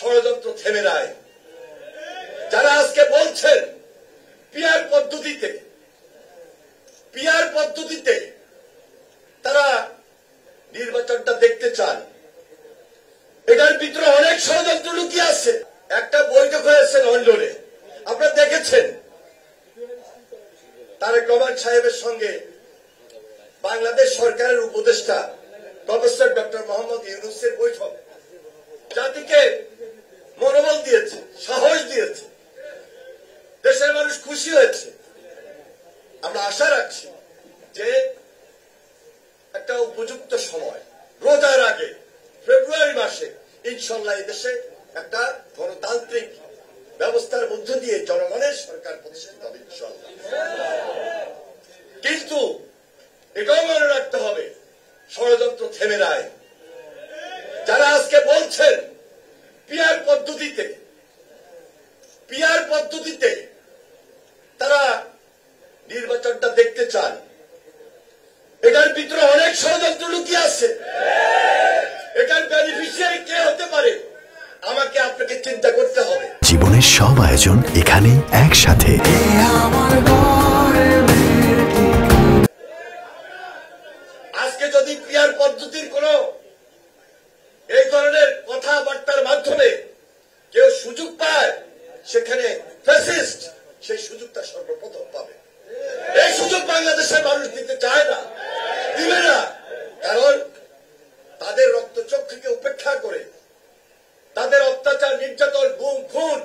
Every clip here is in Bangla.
ষড়যন্ত্র থেমে নাই। যারা আজকে বলছেন পিআর পদ্ধতিতে তারা নির্বাচনটা দেখতে চান, এটার ভিতরে অনেক ষড়যন্ত্র লুকিয়ে আছে। একটা বৈঠক হয়েছে লন্ডনে, আপনারা দেখেছেন, তারেক রহমান সাহেবের সঙ্গে বাংলাদেশ সরকারের উপদেষ্টা প্রফেসর ডক্টর মোহাম্মদ ইউনূসের বৈঠক জাতিকে মনোবল দিয়েছে, সাহস দিয়েছে, দেশের মানুষ খুশি হয়েছে। আমরা আশা রাখছি যে একটা উপযুক্ত সময়, রোজার আগে ফেব্রুয়ারি মাসে ইনশাল্লাহ এই দেশে একটা গণতান্ত্রিক ব্যবস্থার মধ্য দিয়ে জনগণের সরকার প্রতিষ্ঠিত হবে ইনশাল্লাহ। কিন্তু এটাও মনে রাখতে হবে, ষড়যন্ত্র থেমে নাই। যারা আজকে বলছেন পিআর পদ্ধতিতে তারা নির্বাচনটা দেখতে চান, এটার ভিতরে অনেক ষড়যন্ত্র লুকিয়ে আছে। এটার বেনিফিশিয়ারি কে হতে পারে, আমাকে আপনাকে চিন্তা করতে হবে। জীবনের সব আয়োজন এখানে একসাথে। আজকে যদি পিআর পদ্ধতির কোন এই ধরনের কথাবার্তার মাধ্যমে কেউ সুযোগ পায়, সেখানে ফ্যাসিস্ট সেই সুযোগটা সর্বপ্রথম পাবে। এই সুযোগ বাংলাদেশের মানুষ দিতে চায় না, দিবে না। কারণ তাদের রক্তচক্ষুকে উপেক্ষা করে, তাদের অত্যাচার, নির্যাতন, গুম, খুন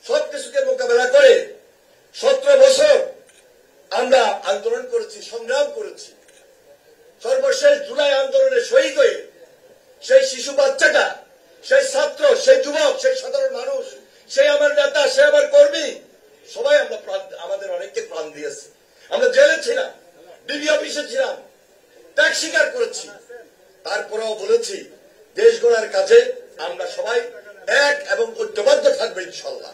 সবকিছুকে মোকাবেলা করে 17 বছর আমরা আন্দোলন করেছি, সংগ্রাম করেছি। সর্বশেষ জুলাই আন্দোলনে শহীদ হয়ে সেই শিশু বাচ্চাটা, সেই ছাত্র, সেই যুবক, সেই সাধারণ মানুষ, সেই আমার নেতা, সে আমার কর্মী, সবাই আমরা আমাদের অনেককে প্রাণ দিয়েছে। আমরা জেলে ছিলাম, ডিবি অফিসে ছিলাম, ত্যাগ স্বীকার করেছি। তারপরেও বলেছি দেশ গড়ার কাজে আমরা সবাই এক এবং ঐক্যবদ্ধ থাকবো ইনশাল্লাহ।